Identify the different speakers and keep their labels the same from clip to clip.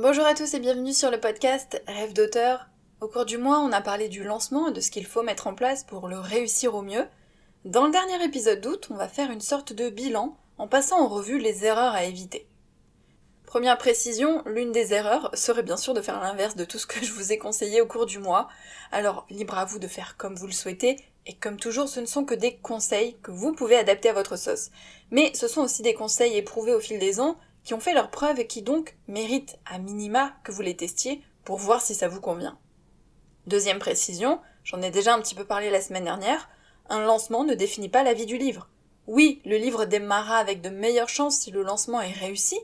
Speaker 1: Bonjour à tous et bienvenue sur le podcast Rêve d'auteur. Au cours du mois, on a parlé du lancement et de ce qu'il faut mettre en place pour le réussir au mieux. Dans le dernier épisode d'août, on va faire une sorte de bilan en passant en revue les erreurs à éviter. Première précision, l'une des erreurs serait bien sûr de faire l'inverse de tout ce que je vous ai conseillé au cours du mois. Alors, libre à vous de faire comme vous le souhaitez, et comme toujours, ce ne sont que des conseils que vous pouvez adapter à votre sauce. Mais ce sont aussi des conseils éprouvés au fil des ans, qui ont fait leurs preuves et qui donc méritent à minima que vous les testiez pour voir si ça vous convient. Deuxième précision, j'en ai déjà un petit peu parlé la semaine dernière, un lancement ne définit pas la vie du livre. Oui, le livre démarrera avec de meilleures chances si le lancement est réussi,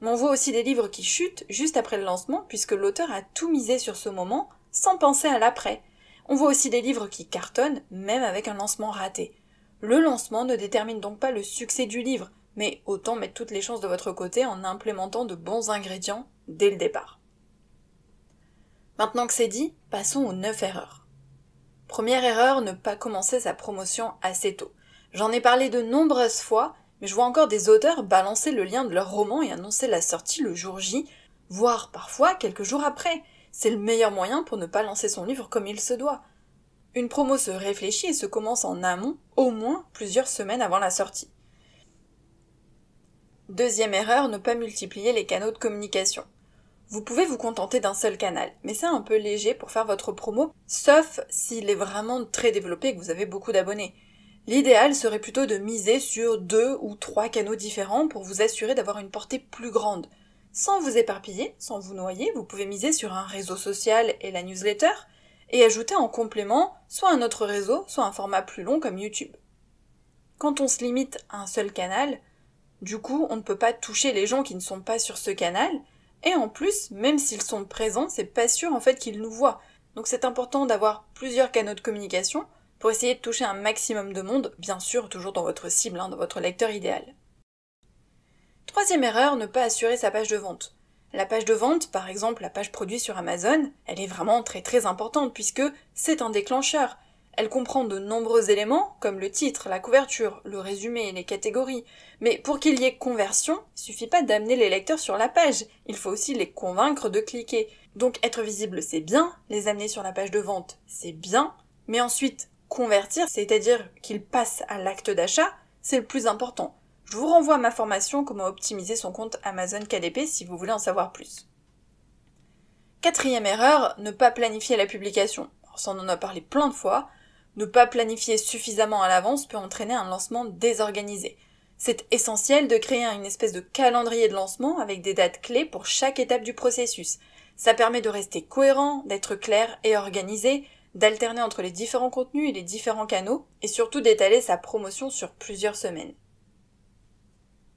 Speaker 1: mais on voit aussi des livres qui chutent juste après le lancement puisque l'auteur a tout misé sur ce moment sans penser à l'après. On voit aussi des livres qui cartonnent même avec un lancement raté. Le lancement ne détermine donc pas le succès du livre, mais autant mettre toutes les chances de votre côté en implémentant de bons ingrédients dès le départ. Maintenant que c'est dit, passons aux 9 erreurs. Première erreur, ne pas commencer sa promotion assez tôt. J'en ai parlé de nombreuses fois, mais je vois encore des auteurs balancer le lien de leur roman et annoncer la sortie le jour J, voire parfois quelques jours après. C'est le meilleur moyen pour ne pas lancer son livre comme il se doit. Une promo se réfléchit et se commence en amont, au moins plusieurs semaines avant la sortie. Deuxième erreur, ne pas multiplier les canaux de communication. Vous pouvez vous contenter d'un seul canal, mais c'est un peu léger pour faire votre promo, sauf s'il est vraiment très développé et que vous avez beaucoup d'abonnés. L'idéal serait plutôt de miser sur 2 ou 3 canaux différents pour vous assurer d'avoir une portée plus grande. Sans vous éparpiller, sans vous noyer, vous pouvez miser sur un réseau social et la newsletter, et ajouter en complément soit un autre réseau, soit un format plus long comme YouTube. Quand on se limite à un seul canal, du coup, on ne peut pas toucher les gens qui ne sont pas sur ce canal, et en plus, même s'ils sont présents, c'est pas sûr en fait qu'ils nous voient. Donc c'est important d'avoir plusieurs canaux de communication pour essayer de toucher un maximum de monde, bien sûr toujours dans votre cible, dans votre lecteur idéal. Troisième erreur, ne pas assurer sa page de vente. La page de vente, par exemple la page produit sur Amazon, elle est vraiment très importante puisque c'est un déclencheur. Elle comprend de nombreux éléments, comme le titre, la couverture, le résumé, les catégories. Mais pour qu'il y ait conversion, il suffit pas d'amener les lecteurs sur la page, il faut aussi les convaincre de cliquer. Donc être visible c'est bien, les amener sur la page de vente c'est bien, mais ensuite convertir, c'est-à-dire qu'ils passent à l'acte d'achat, c'est le plus important. Je vous renvoie à ma formation Comment optimiser son compte Amazon KDP si vous voulez en savoir plus. Quatrième erreur, ne pas planifier la publication. Alors ça on en a parlé plein de fois. Ne pas planifier suffisamment à l'avance peut entraîner un lancement désorganisé. C'est essentiel de créer une espèce de calendrier de lancement avec des dates clés pour chaque étape du processus. Ça permet de rester cohérent, d'être clair et organisé, d'alterner entre les différents contenus et les différents canaux, et surtout d'étaler sa promotion sur plusieurs semaines.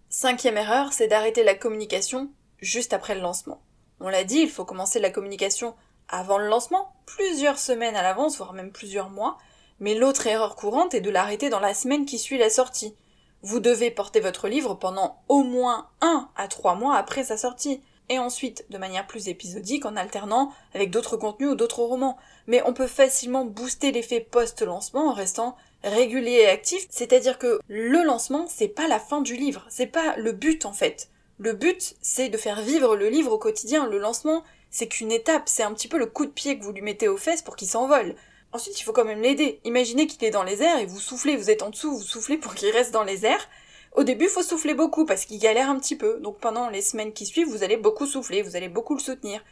Speaker 1: Cinquième erreur, c'est d'arrêter la communication juste après le lancement. On l'a dit, il faut commencer la communication avant le lancement, plusieurs semaines à l'avance, voire même plusieurs mois, mais l'autre erreur courante est de l'arrêter dans la semaine qui suit la sortie. Vous devez porter votre livre pendant au moins 1 à 3 mois après sa sortie, et ensuite de manière plus épisodique en alternant avec d'autres contenus ou d'autres romans. Mais on peut facilement booster l'effet post-lancement en restant régulier et actif, c'est-à-dire que le lancement, c'est pas la fin du livre, c'est pas le but en fait. Le but, c'est de faire vivre le livre au quotidien. Le lancement, c'est qu'une étape, c'est un petit peu le coup de pied que vous lui mettez aux fesses pour qu'il s'envole. Ensuite, il faut quand même l'aider. Imaginez qu'il est dans les airs et vous soufflez, vous êtes en dessous, vous soufflez pour qu'il reste dans les airs. Au début, il faut souffler beaucoup parce qu'il galère un petit peu. Donc pendant les semaines qui suivent, vous allez beaucoup souffler, vous allez beaucoup le soutenir.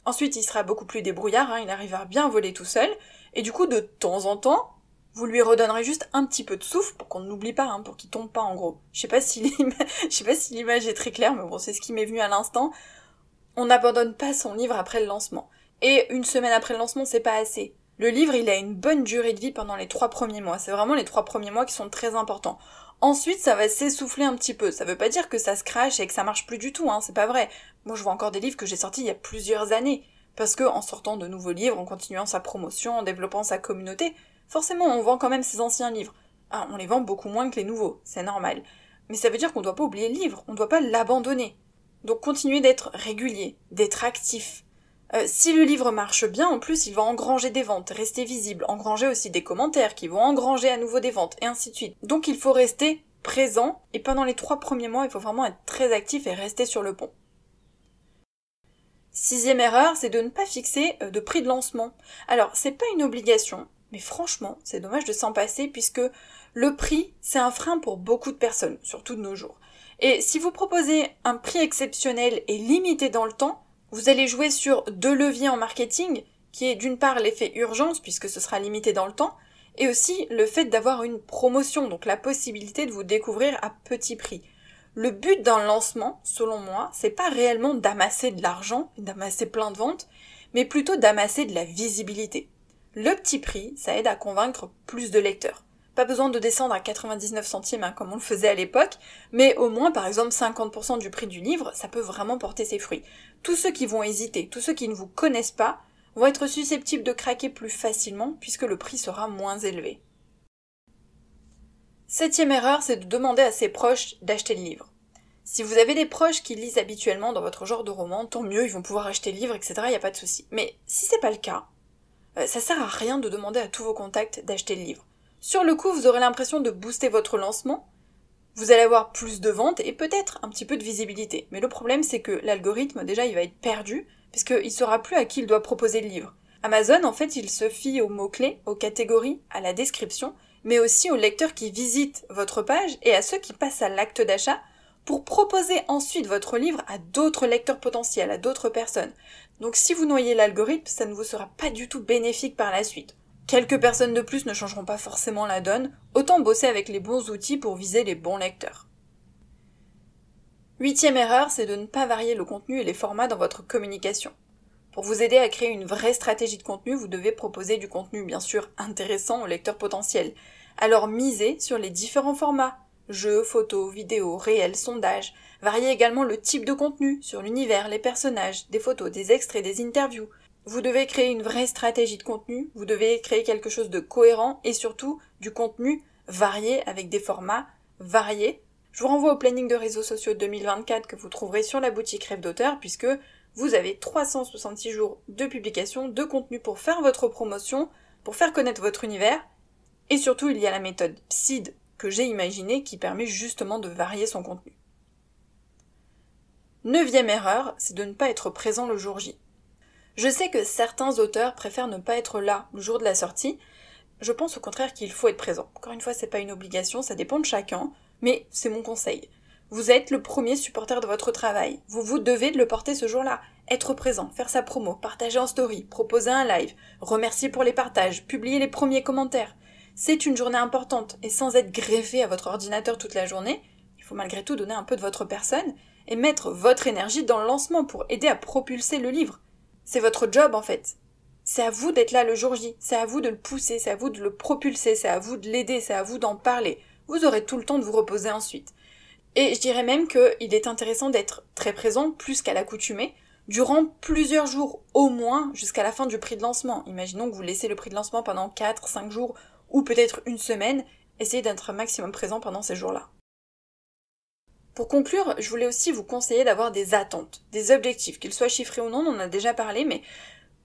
Speaker 1: Ensuite, il sera beaucoup plus débrouillard, il arrivera bien à voler tout seul. Et du coup, de temps en temps, vous lui redonnerez juste un petit peu de souffle pour qu'on ne l'oublie pas, pour qu'il tombe pas en gros. Je sais pas si l'image est très claire, mais bon, c'est ce qui m'est venu à l'instant. On n'abandonne pas son livre après le lancement. Et une semaine après le lancement, c'est pas assez. Le livre, il a une bonne durée de vie pendant les 3 premiers mois. C'est vraiment les 3 premiers mois qui sont très importants. Ensuite, ça va s'essouffler un petit peu. Ça veut pas dire que ça se crache et que ça marche plus du tout, c'est pas vrai. Moi, je vois encore des livres que j'ai sortis il y a plusieurs années. Parce que, en sortant de nouveaux livres, en continuant sa promotion, en développant sa communauté, forcément, on vend quand même ses anciens livres. On les vend beaucoup moins que les nouveaux, c'est normal. Mais ça veut dire qu'on doit pas oublier le livre, on doit pas l'abandonner. Donc continuez d'être régulier, d'être actif. Si le livre marche bien, en plus, il va engranger des ventes, rester visible, engranger aussi des commentaires qui vont engranger à nouveau des ventes, et ainsi de suite. Donc il faut rester présent, et pendant les 3 premiers mois, il faut vraiment être très actif et rester sur le pont. 6e erreur, c'est de ne pas fixer de prix de lancement. Alors, c'est pas une obligation, mais franchement, c'est dommage de s'en passer puisque le prix, c'est un frein pour beaucoup de personnes, surtout de nos jours. Et si vous proposez un prix exceptionnel et limité dans le temps, vous allez jouer sur 2 leviers en marketing, qui est d'une part l'effet urgence, puisque ce sera limité dans le temps, et aussi le fait d'avoir une promotion, donc la possibilité de vous découvrir à petit prix. Le but d'un lancement, selon moi, c'est pas réellement d'amasser de l'argent, d'amasser plein de ventes, mais plutôt d'amasser de la visibilité. Le petit prix, ça aide à convaincre plus de lecteurs. Pas besoin de descendre à 99 centimes, comme on le faisait à l'époque, mais au moins, par exemple, 50% du prix du livre, ça peut vraiment porter ses fruits. Tous ceux qui vont hésiter, tous ceux qui ne vous connaissent pas, vont être susceptibles de craquer plus facilement, puisque le prix sera moins élevé. 7e erreur, c'est de demander à ses proches d'acheter le livre. Si vous avez des proches qui lisent habituellement dans votre genre de roman, tant mieux, ils vont pouvoir acheter le livre, etc., il n'y a pas de souci. Mais si c'est pas le cas, ça sert à rien de demander à tous vos contacts d'acheter le livre. Sur le coup, vous aurez l'impression de booster votre lancement, vous allez avoir plus de ventes et peut-être un petit peu de visibilité. Mais le problème, c'est que l'algorithme, déjà, il va être perdu, puisqu'il ne saura plus à qui il doit proposer le livre. Amazon, en fait, il se fie aux mots-clés, aux catégories, à la description, mais aussi aux lecteurs qui visitent votre page et à ceux qui passent à l'acte d'achat pour proposer ensuite votre livre à d'autres lecteurs potentiels, à d'autres personnes. Donc si vous noyez l'algorithme, ça ne vous sera pas du tout bénéfique par la suite. Quelques personnes de plus ne changeront pas forcément la donne, autant bosser avec les bons outils pour viser les bons lecteurs. 8e erreur, c'est de ne pas varier le contenu et les formats dans votre communication. Pour vous aider à créer une vraie stratégie de contenu, vous devez proposer du contenu bien sûr intéressant aux lecteurs potentiels. Alors misez sur les différents formats, jeux, photos, vidéos, réels, sondages. Variez également le type de contenu sur l'univers, les personnages, des photos, des extraits, des interviews. Vous devez créer une vraie stratégie de contenu, vous devez créer quelque chose de cohérent et surtout du contenu varié avec des formats variés. Je vous renvoie au planning de réseaux sociaux 2024 que vous trouverez sur la boutique Rêve d'auteur puisque vous avez 366 jours de publication, de contenu pour faire votre promotion, pour faire connaître votre univers et surtout il y a la méthode PSID que j'ai imaginée qui permet justement de varier son contenu. 9e erreur, c'est de ne pas être présent le jour J. Je sais que certains auteurs préfèrent ne pas être là le jour de la sortie. Je pense au contraire qu'il faut être présent. Encore une fois, c'est pas une obligation, ça dépend de chacun, mais c'est mon conseil. Vous êtes le premier supporter de votre travail. Vous devez de le porter ce jour-là. Être présent, faire sa promo, partager en story, proposer un live, remercier pour les partages, publier les premiers commentaires. C'est une journée importante et sans être greffé à votre ordinateur toute la journée, il faut malgré tout donner un peu de votre personne et mettre votre énergie dans le lancement pour aider à propulser le livre. C'est votre job en fait. C'est à vous d'être là le jour J, c'est à vous de le pousser, c'est à vous de le propulser, c'est à vous de l'aider, c'est à vous d'en parler. Vous aurez tout le temps de vous reposer ensuite. Et je dirais même qu'il est intéressant d'être très présent, plus qu'à l'accoutumée, durant plusieurs jours au moins jusqu'à la fin du prix de lancement. Imaginons que vous laissez le prix de lancement pendant 4-5 jours ou peut-être une semaine, essayez d'être un maximum présent pendant ces jours-là. Pour conclure, je voulais aussi vous conseiller d'avoir des attentes, des objectifs, qu'ils soient chiffrés ou non, on en a déjà parlé, mais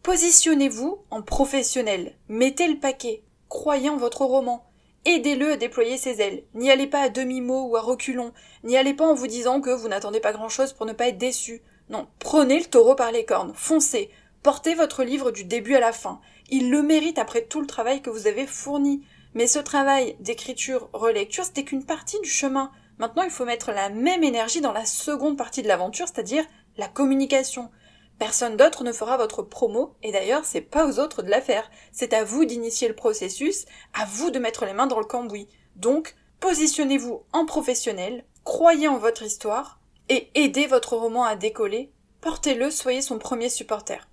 Speaker 1: positionnez-vous en professionnel, mettez le paquet, croyez en votre roman, aidez-le à déployer ses ailes, n'y allez pas à demi-mot ou à reculons, n'y allez pas en vous disant que vous n'attendez pas grand-chose pour ne pas être déçu. Non, prenez le taureau par les cornes, foncez, portez votre livre du début à la fin. Il le mérite après tout le travail que vous avez fourni. Mais ce travail d'écriture, relecture, c'était qu'une partie du chemin. Maintenant, il faut mettre la même énergie dans la seconde partie de l'aventure, c'est-à-dire la communication. Personne d'autre ne fera votre promo, et d'ailleurs, c'est pas aux autres de la faire. C'est à vous d'initier le processus, à vous de mettre les mains dans le cambouis. Donc, positionnez-vous en professionnel, croyez en votre histoire, et aidez votre roman à décoller. Portez-le, soyez son premier supporter.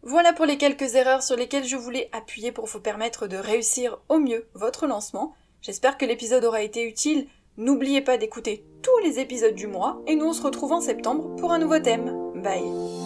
Speaker 1: Voilà pour les quelques erreurs sur lesquelles je voulais appuyer pour vous permettre de réussir au mieux votre lancement. J'espère que l'épisode aura été utile. N'oubliez pas d'écouter tous les épisodes du mois et nous on se retrouve en septembre pour un nouveau thème. Bye!